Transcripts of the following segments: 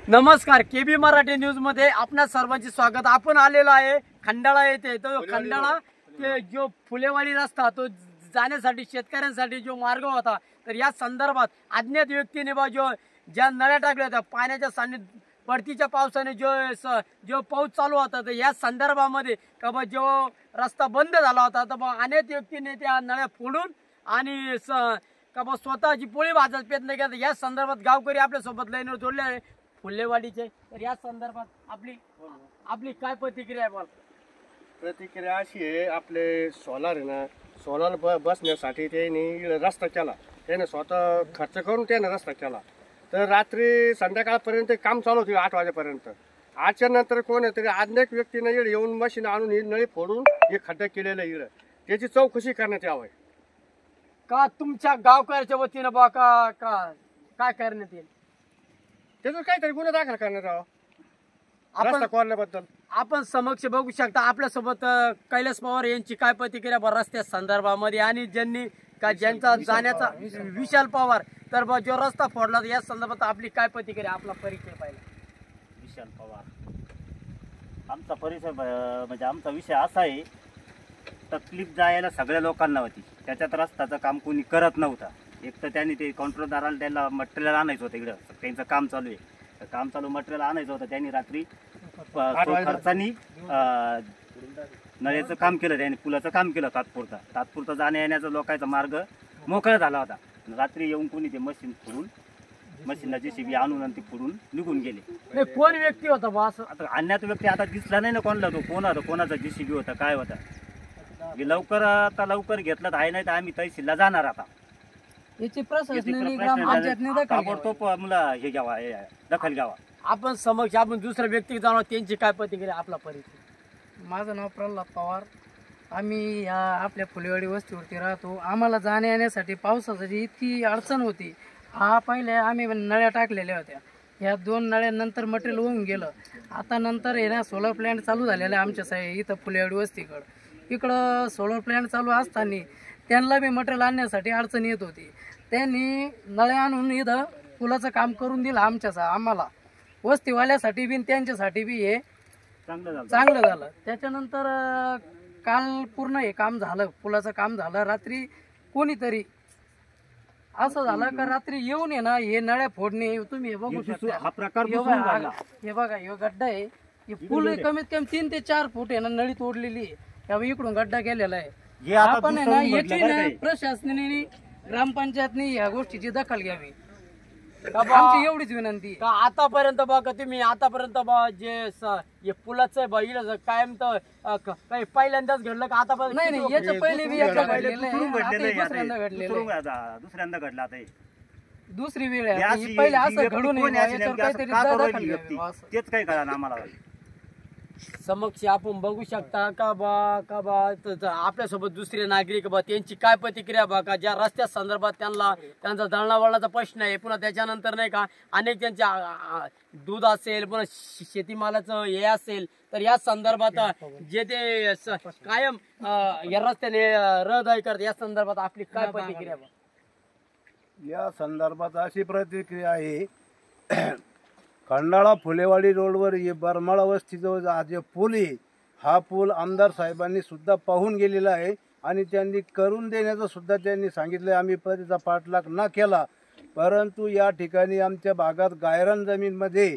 नमस्कार, KB Marathi news मध्ये आपणा सर्वांचे स्वागत। आपण आलेलो आहे खंडाळा येथे। तो खंडाळा ते जो फुलेवाडी रस्ता तो जाण्यासाठी शेतकऱ्यांसाठी जो मार्ग होता, तर या संदर्भात अज्ञात व्यक्तीने जो ज्या नळ्या टाकल्या होत्या पाण्याच्या सान्निध्यात परतीच्या पावसाने जो पाऊस चालू होता, तर या संदर्भामध्ये का जो रस्ता बंद झाला होता, तर अनेक व्यक्तीने त्या नळ्या फोडून आणि का स्वतःची पोळी भाजत प्रयत्न केला। या संदर्भात गावकरी आपल्या सोबत लाईनवर जोडले आहे फुलेवाडीचे। तर या संदर्भात आपली काय प्रतिक्रिया आहे? प्रतिक्रिया अशी आहे, आपले सोलार आहे ना, सोलार बसण्यासाठी त्यांनी रस्ता केला, त्याने स्वतः खर्च करून त्याने रस्ता केला। तर रात्री संध्याकाळपर्यंत काम चालू होते 8 वाजेपर्यंत। 8च्या नंतर कोणतरी अनेक व्यक्तीने इकडे येऊन मशीन आणून ही नळी फोडून हे खड्डे केलेले इकडे, त्याची चौकशी करण्यात यावी। का तुमच्या गावकऱ्याच्या वतीनं बा का काय करण्यात येईल? त्याचं काहीतरी गुन्हा दाखल करण्यात यावा रस्ता कोरल्याबद्दल। आपण समक्ष बघू शकता आपल्यासोबत कैलास पवार यांची काय प्रतिक्रिया बा रस्त्या संदर्भामध्ये, आणि ज्यांचा जाण्याचा विशाल पवार तर बा जो रस्ता फोडला या संदर्भात आपली काय प्रतिक्रिया? आपला परिचय पाहिला। विशाल पवार आमचा परिचय म्हणजे आमचा विषय असा आहे, तकलीफ जायला सगळ्या लोकांना होती, त्याच्यात रस्त्याचं काम कोणी करत नव्हता। एक तर त्यांनी ते कॉन्ट्रॅक्टरदाराला त्याला मटेरियल आणायचं होतं, इकडं त्यांचं काम चालू आहे, काम चालू मटेरियल आणायचं होतं, त्यांनी रात्री खर्चानी नळ्याचं काम केलं, त्यांनी पुलाचं काम केलं तात्पुरता जाण्या येण्याचा लोकांचा मार्ग मोकळा झाला होता। रात्री येऊन कोणी ते मशीन फोडून मशीनला JCB आणून आणि ते फोडून निघून गेले। कोण व्यक्ती होता बा? असं आता अन्यात व्यक्ती आता दिसला नाही ना कोणाला, तो कोण होता, कोणाचा JCB होता, काय होता? लवकर घेतलं तर आहे, नाही तर आम्ही तहसीलला जाणार आता। याची ताबडतोब मला हे घ्यावा, दखल घ्यावा। आपण समक्ष आपण दुसऱ्या व्यक्ती जाणार, त्यांची काय प्रतिक्रिया? आपला परिचय? माझं नाव प्रल्हाद पवार। आम्ही या आपल्या फुलेवाडी वस्तीवरती राहतो। आम्हाला जाण्या येण्यासाठी पावसाची इतकी अडचण होती। पहिले आम्ही नळ्या टाकलेल्या होत्या, या 2 नळ्यानंतर मटेरियल होऊन गेलं। आता नंतर आहे ना सोलर प्लॅन्ट चालू झालेला आहे आमच्या इथं फुलेवाडी वस्तीकडं। इकडं सोलर प्लॅन्ट चालू असताना त्यांना बी मटेरियल आणण्यासाठी अडचण येत होती। त्यांनी नळ्या आणून इथं पुलाचं काम करून दिलं आम्हाला वस्तीवाल्यासाठी बी त्यांच्यासाठी बी हे चांगलं झालं। त्याच्यानंतर काल पूर्ण हे काम झालं, पुलाचं काम झालं। रात्री कोणीतरी असं झालं का रात्री येऊन आहे ना हे नळ्या फोडणे, तुम्ही हे बघू शकता हा प्रकार हे बघा, हे गड्डा आहे, हे पूल कमीत कमी 3 ते 4 फूट आहे ना नळी तोडलेली आहे, इकडून गड्डा केलेला आहे। आपण आहे ना याची ना प्रशासनाने ग्रामपंचायतने या गोष्टीची दखल घ्यावी, आमची एवढीच विनंती। का आतापर्यंत बघा तुम्ही आतापर्यंत जे पुलाचं कायम तर काही पहिल्यांदाच घडलं का? आतापर्यंत नाही, याच्या पहिले बी दुसऱ्यांदा घडला आता दुसरी वेळ आहे, पहिले असं घडून तेच काय कळलं आम्हाला। समक्ष आपण बघू शकता का बा आपल्यासोबत दुसरे नागरिक बा त्यांची काय प्रतिक्रिया बघा। ज्या रस्त्या संदर्भात त्यांचा दळणावळणाचा प्रश्न आहे, पुन्हा त्याच्यानंतर नाही का अनेक त्यांच्या दूध असेल, पुन्हा शेतीमालाचं हे असेल, तर या संदर्भात जे ते कायम या रस्त्याने रहदारी करतात, या संदर्भात आपली काय प्रतिक्रिया? या संदर्भात अशी प्रतिक्रिया आहे, खंडाळा फुलेवाडी रोडवर ये बरमाळा वस्तीजवळ जे पूल आहे, हा पूल आमदार साहेबांनी सुद्धा पाहून गेलेला आहे आणि त्यांनी करून देण्याचं सुद्धा त्यांनी सांगितलं। आम्ही त्याचा पाठलाग न केला, परंतु या ठिकाणी आमच्या भागात गायरान जमीनमध्ये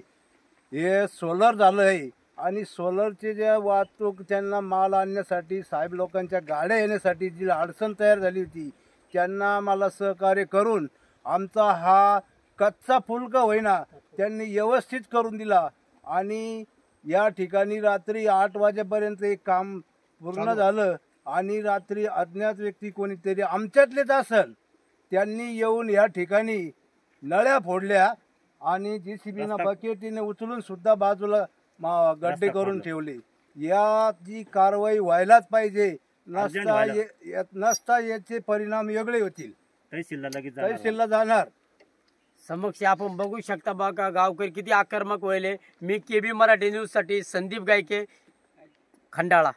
हे सोलर झालं आहे आणि सोलरचे जे वाहतूक त्यांना माल आणण्यासाठी साहेब लोकांच्या गाड्या येण्यासाठी जी अडचण तयार झाली होती, त्यांना मला सहकार्य करून आमचा हा कच्चा पूल का होईना त्यांनी व्यवस्थित करून दिला आणि या ठिकाणी रात्री 8 वाजेपर्यंत एक काम पूर्ण झालं। आणि रात्री अज्ञात व्यक्ती कोणीतरी आमच्यातलेच असेल त्यांनी येऊन या ठिकाणी नळ्या फोडल्या आणि JCBनं बकेटीने उचलून सुद्धा बाजूला गड्डे करून ठेवले। याची कारवाई व्हायलाच पाहिजे, नसता याचे परिणाम वेगळे होतील, तहसीलला जाणार। समक्ष आपण बघू शकता बघा गावकरी किती आक्रमक व्हायले। मी केबी मराठी न्यूज साठी संदीप गायके, खंडाळा।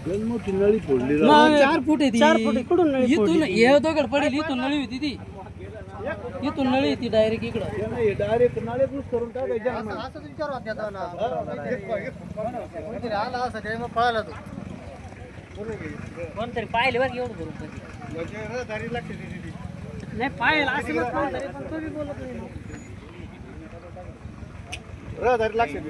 गण मोठी नळी फोडली राव. मग 4 फूट आहे ती. इथून हे दगड पडेल, इथून नळी होती ती. इथून नळी होती डायरेक्ट इकडं. त्यानं हे डायरेक्ट नालेपूस करून टाकायचे ना. कोणतरी पाहिले बघ एवढं करून कधी. म्हणजे रहदारी लक्ष दिली नाही पाहिलं असेल कोणतरी, पण तो बी बोलत नाही. रहदारी लक्ष दिली